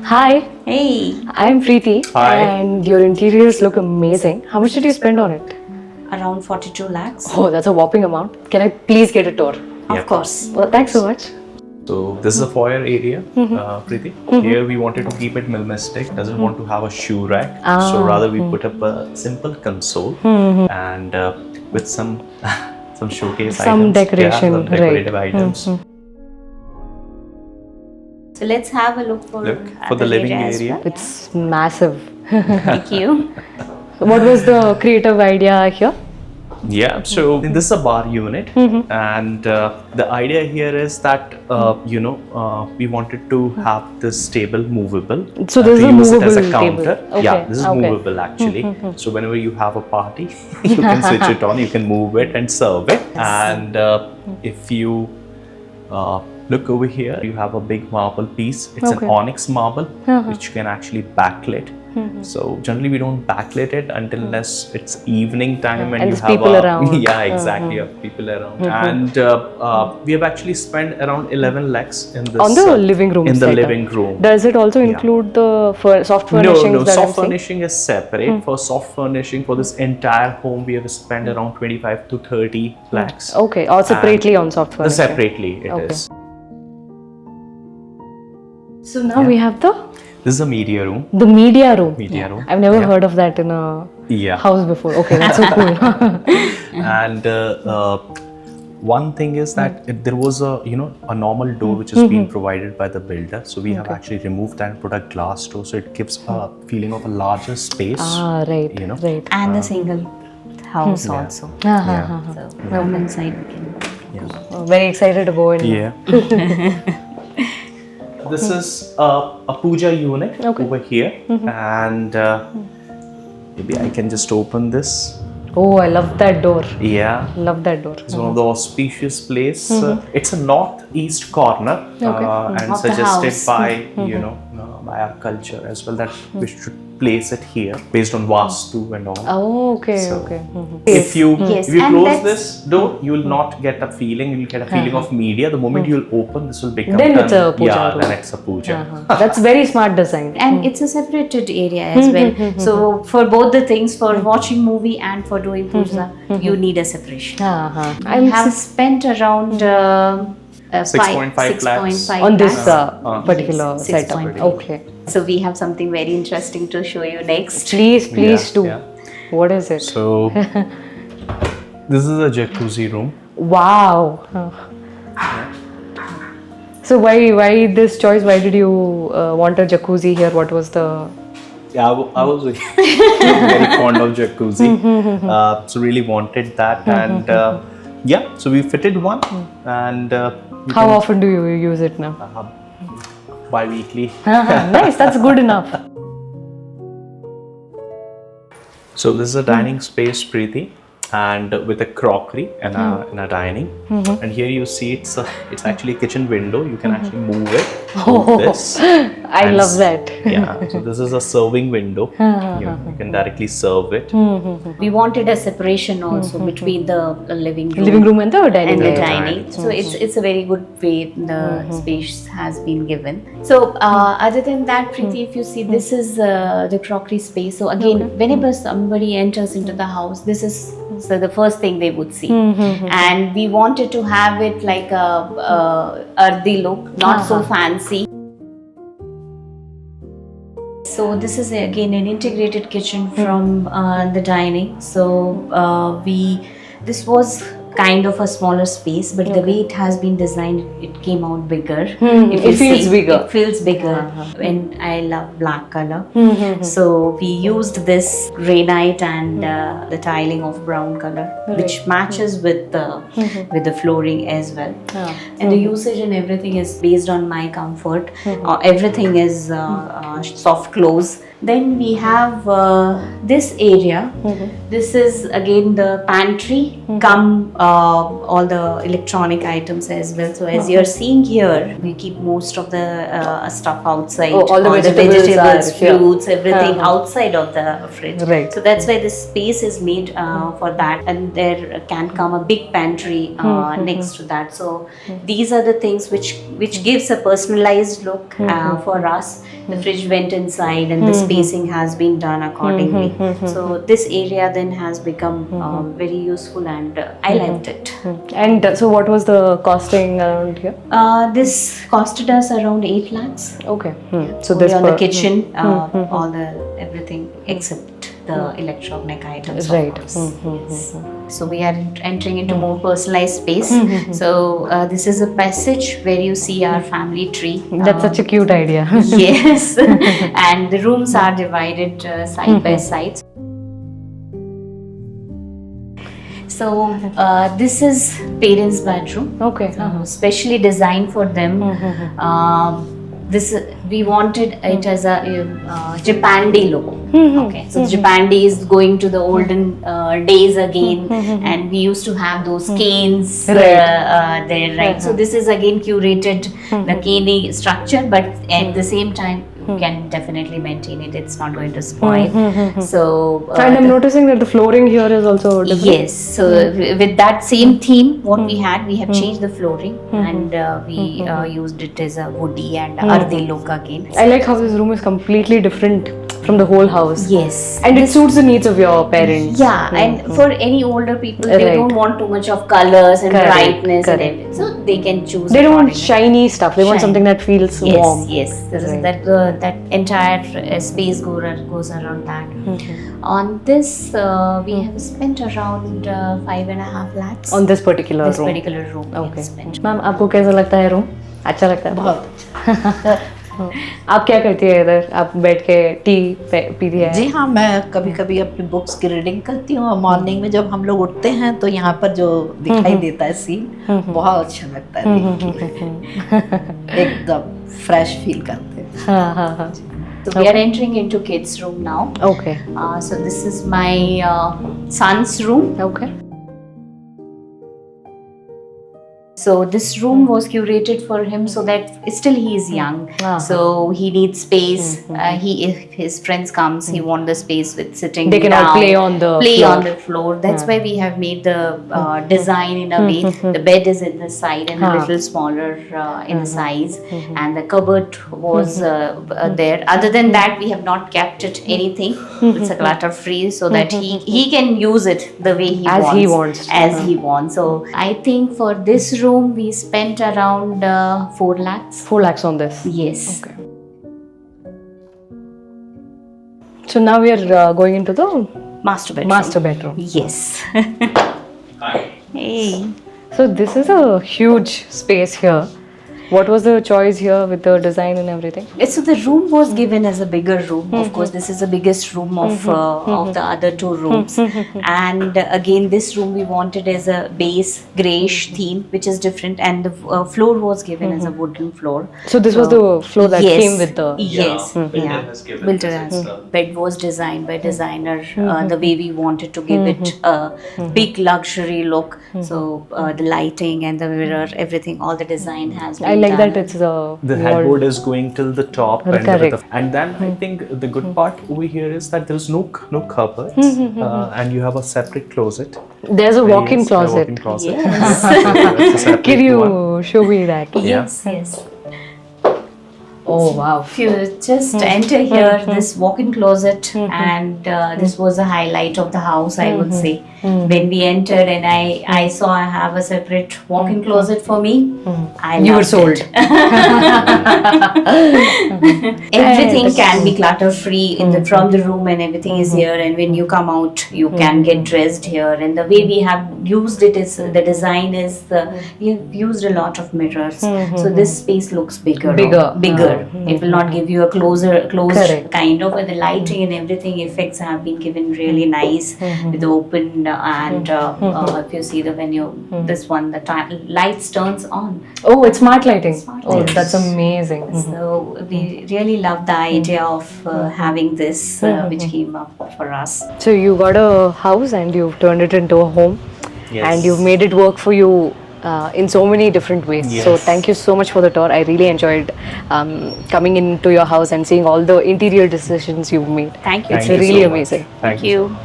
Hi, Hey, I'm Preeti. Hi. And your interiors look amazing. How much did you spend on it? around 42 lakhs. Oh, that's a whopping amount. Can I please get a tour? Of course. Well, thanks so much. So this is a foyer area, Preeti. Here we wanted to keep it minimalistic. Doesn't want to have a shoe rack. So rather we put up a simple console and with some some showcase Some items. decoration, some decorative right. items. So let's have a look for, Look for the other living as area. well. It's massive. Thank you. What was the creative idea here? Yeah, so this is a bar unit, and the idea here is that we wanted to have this table movable. So this is to a use it as a movable table. counter. Okay, Yeah, this is okay. movable actually. So whenever you have a party, you can switch it on. You can move it and serve it. And if you look over here, you have a big marble piece. It's Okay. an onyx marble, which you can actually backlit. So generally we don't backlit it unless it's evening time and And you there's have people around. Yeah, exactly. You have people around, and we have actually spent around 11 lakhs in this On the living room in the setup. living room. Does it also include the soft furnishings No, that I'm soft seeing? furnishing is separate. For soft furnishing for this entire home, we have spent around 25 to 30 lakhs. Okay, or separately on soft furnishing. Separately, it Okay. is. So now we have This is a media room. the media room. Media room. I've never heard of that in a Yeah. house before. Okay, that's so cool. And one thing is that there was a normal door which is being provided by the builder, so we have actually removed that and put a glass door, so it gives a feeling of a larger space. Right, You know? right. And the single house also. Yeah. So from inside we can. Oh, very excited to go in. Yeah. This is a puja unit over here, and maybe I can just open this. Oh, I love that door. Yeah. Love that door. It's one of the auspicious place. It's a northeast corner, and Of the suggested house. by by our culture as well that we should place it here based on vastu and all. Oh, okay, So, okay. If you Yes, if you and close that's- this door, you will not get a feeling. You'll get a feeling of media. The moment you'll open, this will become Then it's a puja Yeah, room. then it's a puja. That's very smart design. And it's a separated area as well. So for both the things, for watching movie and for doing puja, you need a separation. I have spent around 6.5 lakhs. On this particular Yes, setup. 6.5. Okay. So we have something very interesting to show you next. Please Yeah, do. yeah. What is it? So this is a jacuzzi room. Wow. So why this choice? Why did you want a jacuzzi here? What was the Yeah, I was very fond of jacuzzi, so really wanted that, and yeah, so we fitted one, and how often do you use it now? bi-weekly. Nice, that's good enough. So this is a dining space, Preeti, and with a crockery and a dining. And here you see it's actually a kitchen window. You can actually move it. Move this. I And love that. Yeah. So this is a serving window. You can directly serve it. We wanted a separation also between the living room, Living room and the dining and the area. dining. So it's a very good way the space has been given. So other than that, Preeti, if you see, this is the crockery space. So again, whenever somebody enters into the house, this is the first thing they would see. And we wanted to have it like a earthy look, not so fancy. So this is again an integrated kitchen from the dining. So this was kind of a smaller space, but the way it has been designed, it came out bigger. If It you feels see, bigger. It feels bigger, and I love black color. So we used this granite and the tiling of brown color, which matches with the flooring as well. And the usage and everything is based on my comfort. Everything is soft close. Then we have this area. This is again the pantry, come all the electronic items as well. So as you're seeing here, we keep most of the stuff outside. Oh, all the vegetables are here. fruits, everything outside of the fridge. Right. So that's why this space is made for that, and there can come a big pantry next to that. So these are the things which gives a personalized look for us. the fridge went inside, and the spacing has been done accordingly. So this area then has become very useful, and I liked it. And so what was the costing around here? This costed us around 8 lakhs. Okay. So Only this on the per- kitchen, all the everything except the electronic items. of Right. course. Yes. So we are entering into more personalized space. So this is a passage where you see our family tree. That's such a cute idea. Yes, and the rooms are divided side by side. So this is parents' bedroom. Okay. Specially designed for them. This we wanted it as a Japandi look. Okay, so Japandi is going to the olden days again, and we used to have those canes there, right? So this is again curated the caney structure, but at the same time you can definitely maintain it. It's not going to spoil. So And I'm noticing that the flooring here is also different. yes, so with that same theme, what we had, we have changed the flooring, and we used it as a woody and earthy look again. I like how this room is completely different from the whole house. Yes, And it suits the needs of your parents. yeah, and for any older people, they Right. don't want too much of colors and Correct, brightness and correct. everything, so they can choose. They don't want accordingly. shiny stuff. They want Shiny. something that feels Yes, warm. yes, this is Right. that entire space goes around that. On this, we have spent around 5.5 lakhs. On this particular this room. particular room. we have Okay. spent. Ma'am आपको कैसा लगता है room? अच्छा लगता है? बहुत आप क्या करती है इधर? आप बैठ के टी पीती है? जी हाँ, मैं कभी कभी अपनी बुक्स की रीडिंग करती हूँ, और मॉर्निंग में जब हम लोग उठते हैं तो यहाँ पर जो दिखाई देता है सीन बहुत अच्छा लगता है देख के। एकदम फ्रेश फील करते हैं। हाँ हाँ हाँ. So we are entering into kids' room now. Okay. So this is my son's room. Okay. So this room was curated for him so that still he is young. So he needs space. If his friends comes, he want the space with sitting They can all down, play on the play floor. on the floor. That's why we have made the design in a way. The bed is in the side and a little smaller in the size, and the cupboard was there. Other than that, we have not kept it anything. It's a clutter free, so that he can use it the way he As wants. he wants. As he wants. So I think for this room we spent around 4 lakhs. 4 lakhs on this. Yes. Okay. So now we are going into the Master bedroom. master bedroom. Yes. Hey. So this is a huge space here. What was the choice here with the design and everything? So the room was given as a bigger room. Of course, this is the biggest room of the other 2 rooms. And again, this room we wanted as a base greyish theme, which is different. And the floor was given as a wooden floor. So this was the floor that Yes. came with the... Yes. Builder Yeah. has given Builder this, has. uh, Bed was designed by designer the way we wanted to give it a big luxury look. So the lighting and the mirror, everything, all the design has been I like done. that it's a The wall. headboard is going till the top, and, Correct. and then I think the good part over here is that there's no cupboards, and you have a separate closet. There's a walk-in Yes, a closet. walk-in closet. Yes. That's a separate Can you one. show me that? Yes, yes. Oh wow. If you just enter here, this walk-in closet, and this was a highlight of the house, I would say. When we entered and I saw I have a separate walk-in closet for me, I You were loved sold. it. Everything can be clutter-free from the room, and everything is here. And when you come out, you can get dressed here. And the way we have used it is the design is we have used a lot of mirrors, so this space looks bigger. Bigger. It will not give you a closed Correct. kind of, and the lighting and everything effects have been given really nice with the open and if you see the venue, this one the lights turns on. Oh, it's smart lighting. Smart Oh, lighting. that's amazing. So we really love the idea of having this, which came up for us. So you got a house and you've turned it into a home, Yes. and you've made it work for you in so many different ways. So Yes. thank you so much for the tour. I really enjoyed coming into your house and seeing all the interior decisions you've made. Thank you. It's Thank you really so much. amazing. Thank you. you.